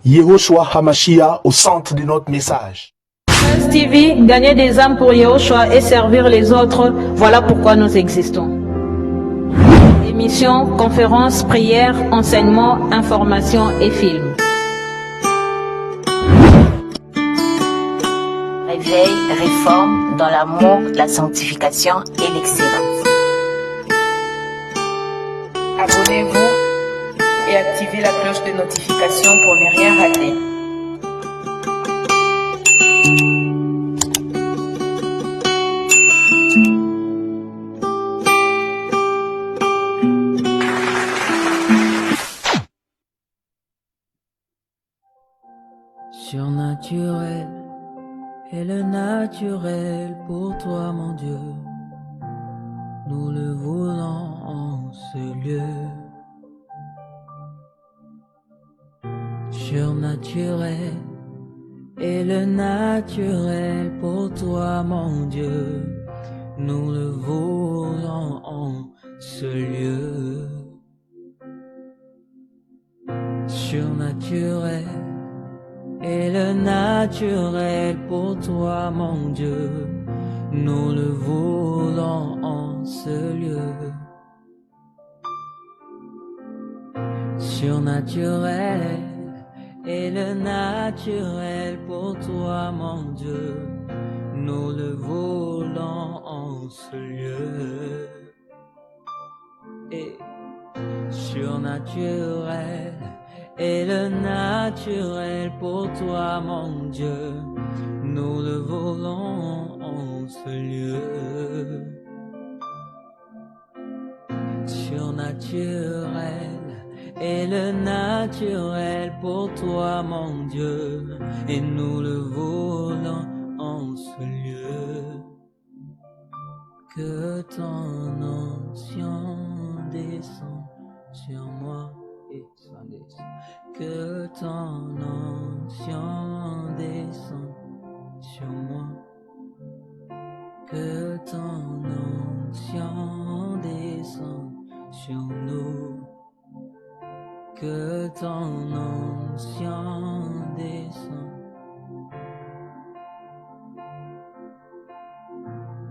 Yehoshua Hamashiach au centre de notre message. Buzz TV, gagner des âmes pour Yehoshua et servir les autres, voilà pourquoi nous existons. Émissions, conférences, prières, enseignements, informations et films. Réveil, réforme dans l'amour, la sanctification et l'excellence. Abonnez-vous et activez la cloche de notification pour ne rien rater. Surnaturel est le naturel pour toi, mon Dieu. Nous le voulons en ce lieu. Surnaturel est le naturel pour toi, mon Dieu. Nous le voulons en ce lieu. Surnaturel est le naturel pour toi, mon Dieu. Nous le voulons en ce lieu. Surnaturel est le naturel pour toi, mon Dieu. Nous le voulons en ce lieu. Et surnaturel est le naturel pour toi, mon Dieu. Nous le voulons en ce lieu. Surnaturel est le naturel pour toi, mon Dieu. Et nous le voulons en ce lieu. Que ton onction descende sur moi. Que ton onction descende sur moi. Que ton onction descende sur nous. Que ton onction descende.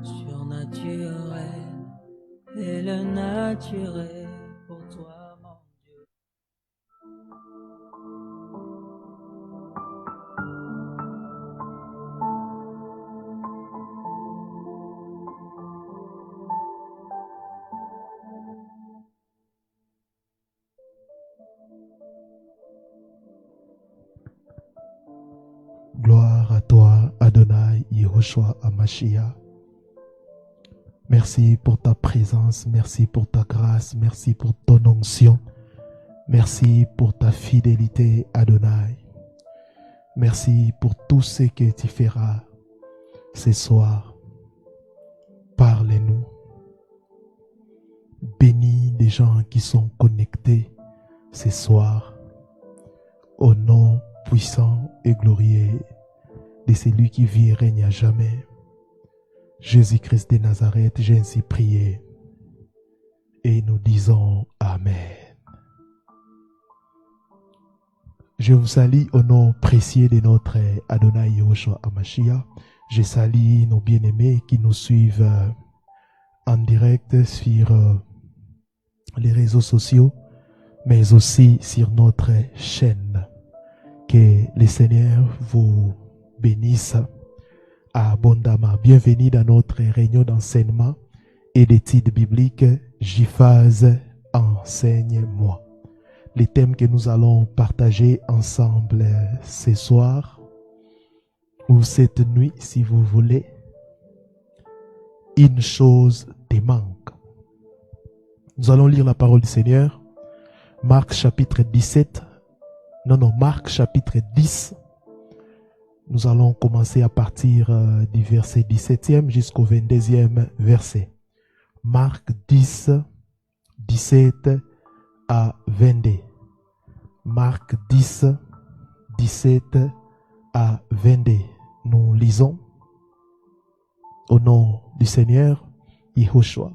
Surnaturel est le naturel pour toi. Gloire à toi, Adonai, Yehoshua Hamashiach. Merci pour ta présence, merci pour ta grâce, merci pour ton onction. Merci pour ta fidélité, Adonai. Merci pour tout ce que tu feras ce soir. Parle-nous. Bénis les gens qui sont connectés ce soir. Au nom puissant et glorieux de celui qui vit et règne à jamais. Jésus-Christ de Nazareth, j'ai ainsi prié. Et nous disons Amen. Je vous salue au nom précieux de notre Adonai Yehoshua Hamashiach. Je salue nos bien-aimés qui nous suivent en direct sur les réseaux sociaux, mais aussi sur notre chaîne. Que le Seigneur vous bénisse abondamment. Bienvenue dans notre réunion d'enseignement et d'études bibliques. Jiphase, enseigne-moi. Les thèmes que nous allons partager ensemble ce soir ou cette nuit, si vous voulez. Une chose te manque. Nous allons lire la parole du Seigneur. Marc chapitre 17. Marc chapitre 10. Nous allons commencer à partir du verset 17e jusqu'au 22e verset. Marc 10, 17 à 22. Marc 10, 17 à 22. Nous lisons au nom du Seigneur Yehoshua.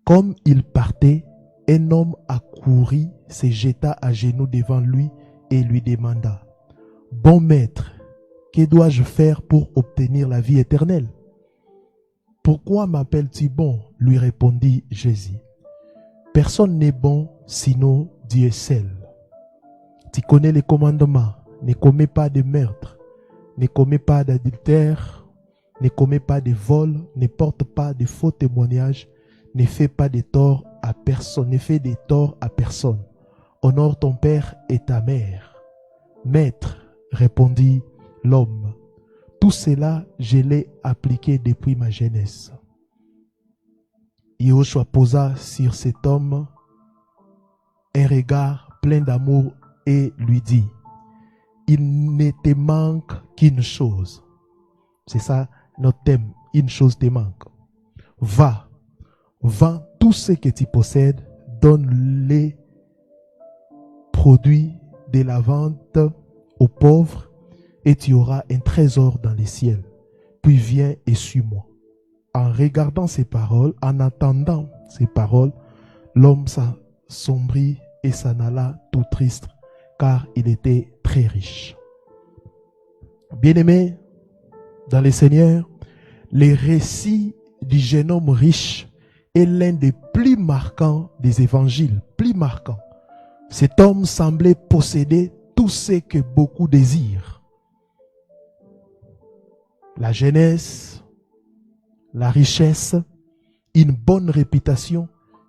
Comme il partait, un homme accourut, se jeta à genoux devant lui et lui demanda, « Bon maître, que dois-je faire pour obtenir la vie éternelle? » « Pourquoi m'appelles-tu bon? » lui répondit Jésus. « Personne n'est bon sinon Dieu seul. Tu connais les commandements. Ne commets pas de meurtre, ne commets pas d'adultère, ne commets pas de vol, ne porte pas de faux témoignages, ne fais pas de tort à personne, ne fais de tort à personne. Honore ton père et ta mère. » « Maître, répondit l'homme, tout cela, je l'ai appliqué depuis ma jeunesse. Yahushua posa sur cet homme un regard plein d'amour et lui dit, « Il ne te manque qu'une chose. » C'est ça notre thème, une chose te manque. « Va, vends tout ce que tu possèdes, donne les produits de la vente aux pauvres, et tu auras un trésor dans les ciels. Puis viens et suis-moi. » En regardant ces paroles, en attendant ces paroles, l'homme s'assombrit et s'en alla tout triste, car il était très riche. Bien-aimés dans le Seigneur, le récit du jeune homme riche est l'un des plus marquants des évangiles, plus marquant. Cet homme semblait posséder tout ce que beaucoup désirent. La jeunesse, la richesse, une bonne réputation,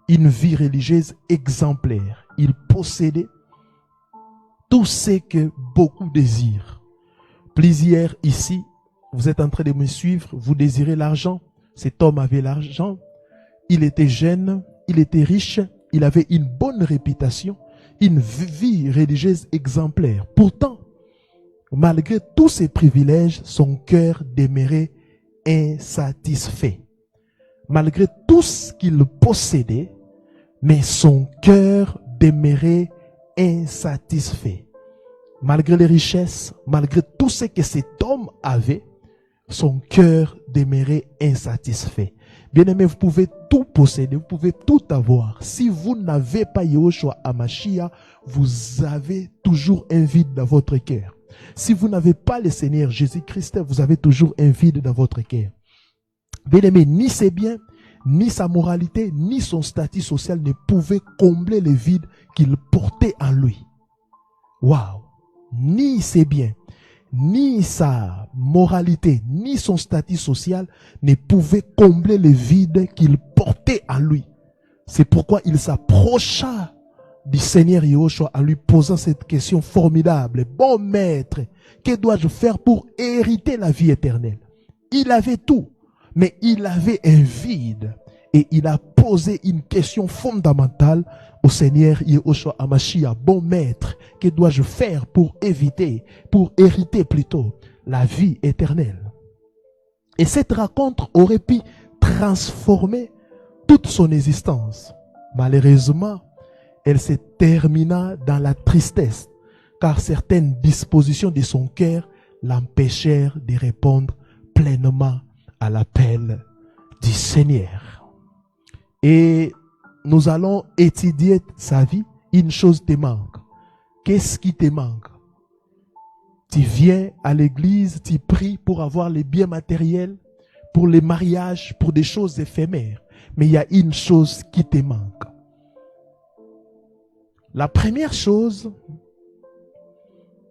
une vie religieuse exemplaire. Il possédait tout ce que beaucoup désirent. Plusieurs ici, vous êtes en train de me suivre, vous désirez l'argent. Cet homme avait l'argent, il était jeune, il était riche, il avait une bonne réputation, une vie religieuse exemplaire. Pourtant, malgré tous ses privilèges, son cœur demeurait insatisfait. Malgré tout ce qu'il possédait, mais son cœur demeurait insatisfait. Malgré les richesses, malgré tout ce que cet homme avait, son cœur demeurait insatisfait. Bien-aimés, vous pouvez tout posséder, vous pouvez tout avoir. Si vous n'avez pas Yahushua Hamashiach, vous avez toujours un vide dans votre cœur. Si vous n'avez pas le Seigneur Jésus-Christ, vous avez toujours un vide dans votre cœur. Bien-aimés, ni ses biens, ni sa moralité, ni son statut social ne pouvaient combler le vide qu'il portait en lui. Waouh! Ni ses biens, ni sa moralité, ni son statut social ne pouvaient combler le vide qu'il portait en lui. C'est pourquoi il s'approcha du Seigneur Yahushua en lui posant cette question formidable. « Bon maître, que dois-je faire pour hériter la vie éternelle ?» Il avait tout, mais il avait un vide. Et il a posé une question fondamentale au Seigneur Yahushua Hamashiach. « Bon maître, que dois-je faire pour hériter plutôt la vie éternelle ?» Et cette rencontre aurait pu transformer toute son existence. Malheureusement, elle se termina dans la tristesse, car certaines dispositions de son cœur l'empêchèrent de répondre pleinement à l'appel du Seigneur. Et nous allons étudier sa vie. Une chose te manque. Qu'est-ce qui te manque? Tu viens à l'église, tu pries pour avoir les biens matériels, pour les mariages, pour des choses éphémères. Mais il y a une chose qui te manque. La première chose,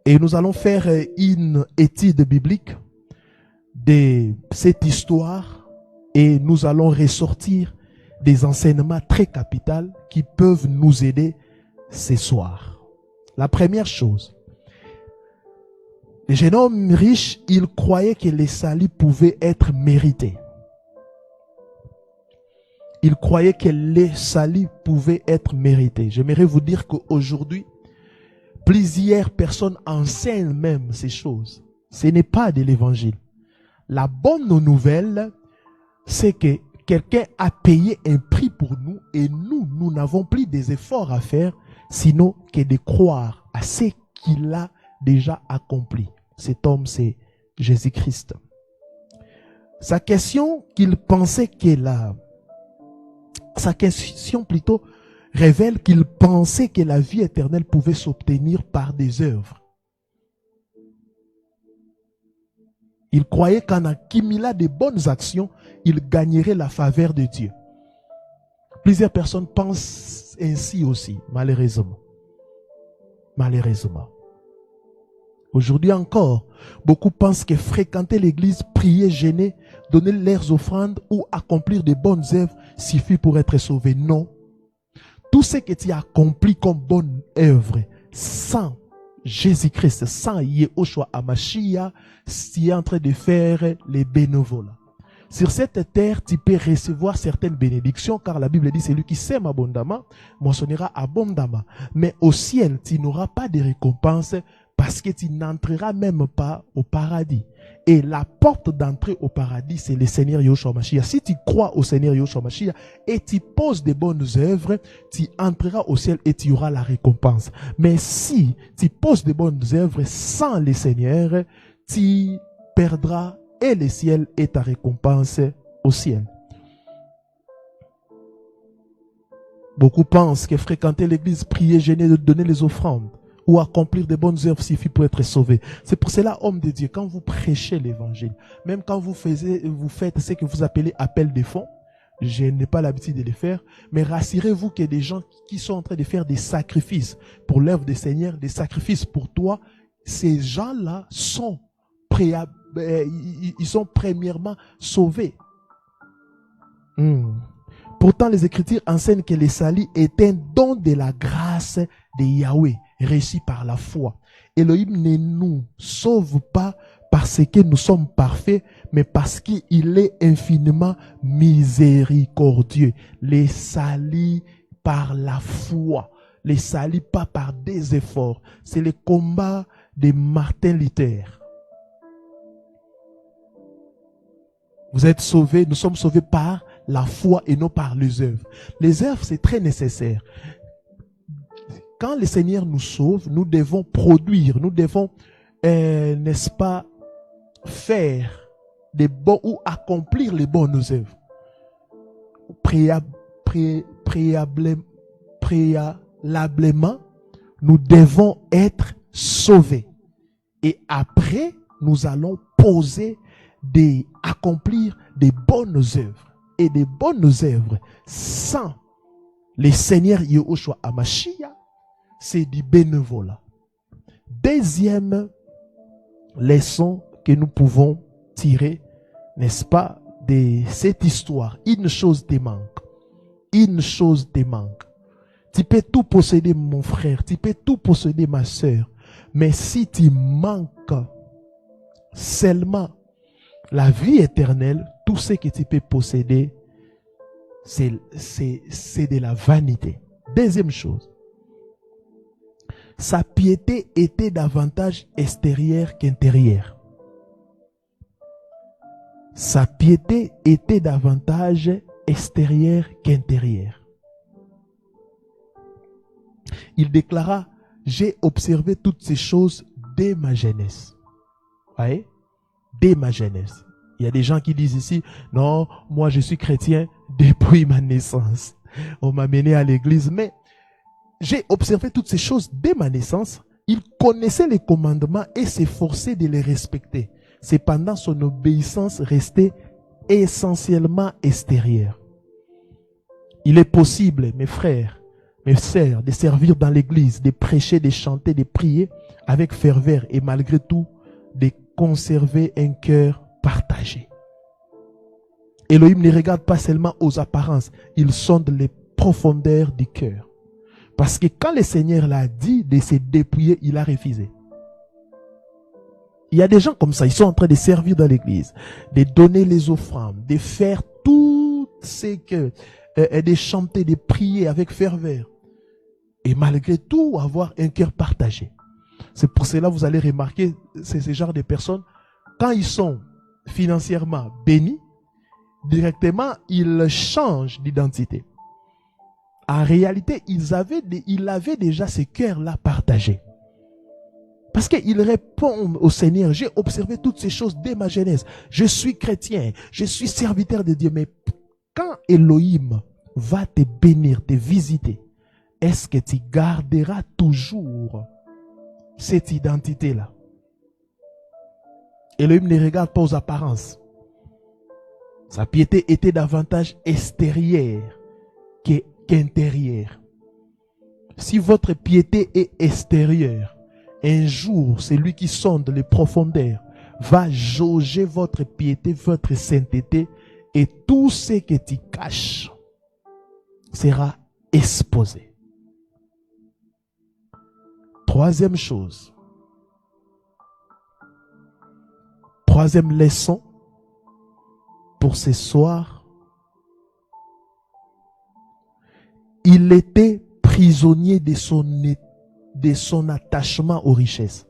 et nous allons faire une étude biblique de cette histoire et nous allons ressortir des enseignements très capitaux qui peuvent nous aider ce soir. La première chose, le jeune homme riche, il croyait que le salut pouvait être mérité. Il croyait que le salut pouvait être mérité. J'aimerais vous dire qu'aujourd'hui, plusieurs personnes enseignent même ces choses. Ce n'est pas de l'évangile. La bonne nouvelle, c'est que quelqu'un a payé un prix pour nous et nous n'avons plus des efforts à faire, sinon que de croire à ce qu'il a déjà accompli. Cet homme, c'est Jésus-Christ. Sa question qu'il pensait qu'elle a, sa question plutôt révèle qu'ils pensaient que la vie éternelle pouvait s'obtenir par des œuvres. Ils croyaient qu'en accumulant de bonnes actions, ils gagneraient la faveur de Dieu. Plusieurs personnes pensent ainsi aussi, malheureusement. Malheureusement. Aujourd'hui encore, beaucoup pensent que fréquenter l'église, prier, jeûner, donner leurs offrandes ou accomplir de bonnes œuvres suffit pour être sauvé. Non. Tout ce que tu as accompli comme bonne œuvre sans Jésus-Christ, sans Yehoshua Hamashiach, tu es en train de faire les bénévoles. Sur cette terre, tu peux recevoir certaines bénédictions, car la Bible dit, celui qui sème abondamment, moissonnera abondamment. Mais au ciel, tu n'auras pas de récompense parce que tu n'entreras même pas au paradis. Et la porte d'entrée au paradis, c'est le Seigneur Yehoshua Mashiach. Si tu crois au Seigneur Yehoshua Mashiach et tu poses de bonnes œuvres, tu entreras au ciel et tu auras la récompense. Mais si tu poses de bonnes œuvres sans le Seigneur, tu perdras et le ciel et ta récompense au ciel. Beaucoup pensent que fréquenter l'église, prier, jeûner, donner les offrandes ou accomplir de bonnes œuvres suffit pour être sauvé. C'est pour cela, homme de Dieu, quand vous prêchez l'évangile, même quand vous faites ce que vous appelez appel de fonds, je n'ai pas l'habitude de le faire, mais rassurez-vous qu'il y a des gens qui sont en train de faire des sacrifices pour l'œuvre du Seigneur, des sacrifices pour toi. Ces gens-là sont ils sont premièrement sauvés. Pourtant, les Écritures enseignent que le salut est un don de la grâce de Yahweh, reçu par la foi. Elohim ne nous sauve pas parce que nous sommes parfaits, mais parce qu'il est infiniment miséricordieux. Le salut par la foi. Le salut pas par des efforts. C'est le combat de Martin Luther. Vous êtes sauvés, nous sommes sauvés par la foi et non par les œuvres. Les œuvres, c'est très nécessaire. Quand le Seigneur nous sauve, nous devons produire, nous devons, n'est-ce pas, faire des bons ou accomplir les bonnes œuvres. Préalablement, nous devons être sauvés. Et après, nous allons accomplir des bonnes œuvres. Et des bonnes œuvres sans le Seigneur Yehoshua Hamashiach, c'est du bénévolat. Deuxième leçon que nous pouvons tirer, n'est-ce pas, de cette histoire. Une chose te manque. Une chose te manque. Tu peux tout posséder, mon frère. Tu peux tout posséder, ma soeur. Mais si tu manques seulement la vie éternelle, tout ce que tu peux posséder, c'est de la vanité. Deuxième chose, sa piété était davantage extérieure qu'intérieure. Sa piété était davantage extérieure qu'intérieure. Il déclara, j'ai observé toutes ces choses dès ma jeunesse. Vous voyez? Dès ma jeunesse. Il y a des gens qui disent ici, non, moi je suis chrétien depuis ma naissance. On m'a mené à l'église, mais j'ai observé toutes ces choses dès ma naissance. Il connaissait les commandements et s'efforçait de les respecter. Cependant, son obéissance restait essentiellement extérieure. Il est possible, mes frères, mes sœurs, de servir dans l'église, de prêcher, de chanter, de prier avec ferveur et malgré tout, de conserver un cœur partagé. Elohim ne regarde pas seulement aux apparences, il sonde les profondeurs du cœur. Parce que quand le Seigneur l'a dit de se dépouiller, il a refusé. Il y a des gens comme ça, ils sont en train de servir dans l'église, de donner les offrandes, de faire tout ce que, de chanter, de prier avec ferveur. Et malgré tout, avoir un cœur partagé. C'est pour cela que vous allez remarquer, c'est ce genre de personnes, quand ils sont financièrement bénis, directement, ils changent d'identité. En réalité, il avait déjà ce cœur-là partagé. Parce qu'il répond au Seigneur, j'ai observé toutes ces choses dès ma jeunesse. Je suis chrétien, je suis serviteur de Dieu. Mais quand Elohim va te bénir, te visiter, est-ce que tu garderas toujours cette identité-là? Elohim ne regarde pas aux apparences. Sa piété était davantage extérieure qu'intérieure. Si votre piété est extérieure, un jour, celui qui sonde les profondeurs va jauger votre piété, votre sainteté, et tout ce que tu caches sera exposé. Troisième chose, troisième leçon pour ce soir, il était prisonnier de son attachement aux richesses.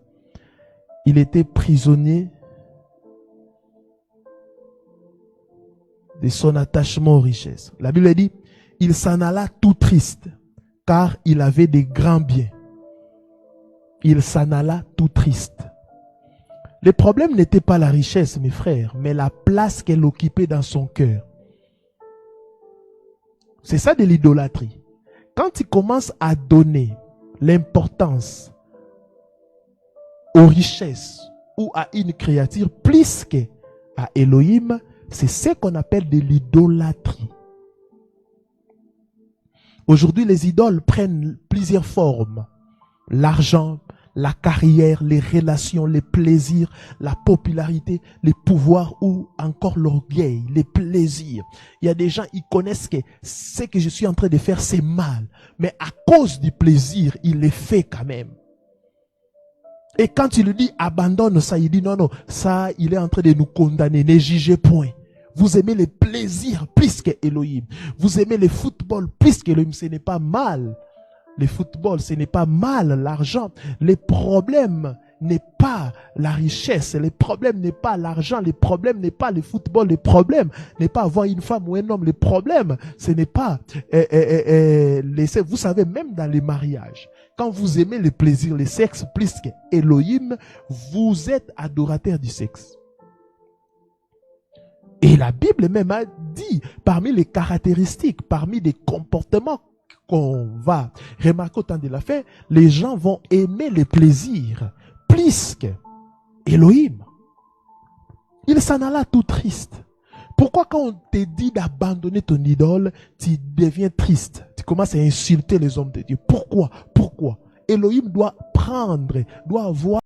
Il était prisonnier de son attachement aux richesses. La Bible dit, il s'en alla tout triste, car il avait des grands biens. Il s'en alla tout triste. Le problème n'était pas la richesse, mes frères, mais la place qu'elle occupait dans son cœur. C'est ça de l'idolâtrie. Quand tu commences à donner l'importance aux richesses ou à une créature plus qu'à Elohim, c'est ce qu'on appelle de l'idolâtrie. Aujourd'hui, les idoles prennent plusieurs formes. L'argent, la carrière, les relations, les plaisirs, la popularité, les pouvoirs ou encore l'orgueil, les plaisirs. Il y a des gens, ils connaissent que ce que je suis en train de faire, c'est mal. Mais à cause du plaisir, il le fait quand même. Et quand tu lui dis abandonne ça, il dit non, non, ça, il est en train de nous condamner, ne jugez point. Vous aimez les plaisirs plus que Elohim. Vous aimez le football plus que Elohim. Ce n'est pas mal. Le football, ce n'est pas mal. L'argent, le problème n'est pas la richesse. Le problème n'est pas l'argent. Le problème n'est pas le football. Le problème n'est pas avoir une femme ou un homme. Le problème, ce n'est pas laisser. Vous savez, même dans les mariages, quand vous aimez le plaisir, le sexe plus que Elohim, vous êtes adorateur du sexe. Et la Bible même a dit, parmi les caractéristiques, parmi les comportements qu'on va remarquer au temps de la fin, les gens vont aimer le plaisir plus que Elohim. Il s'en alla tout triste. Pourquoi quand on te dit d'abandonner ton idole, tu deviens triste? Tu commences à insulter les hommes de Dieu. Pourquoi? Pourquoi? Elohim doit prendre, doit avoir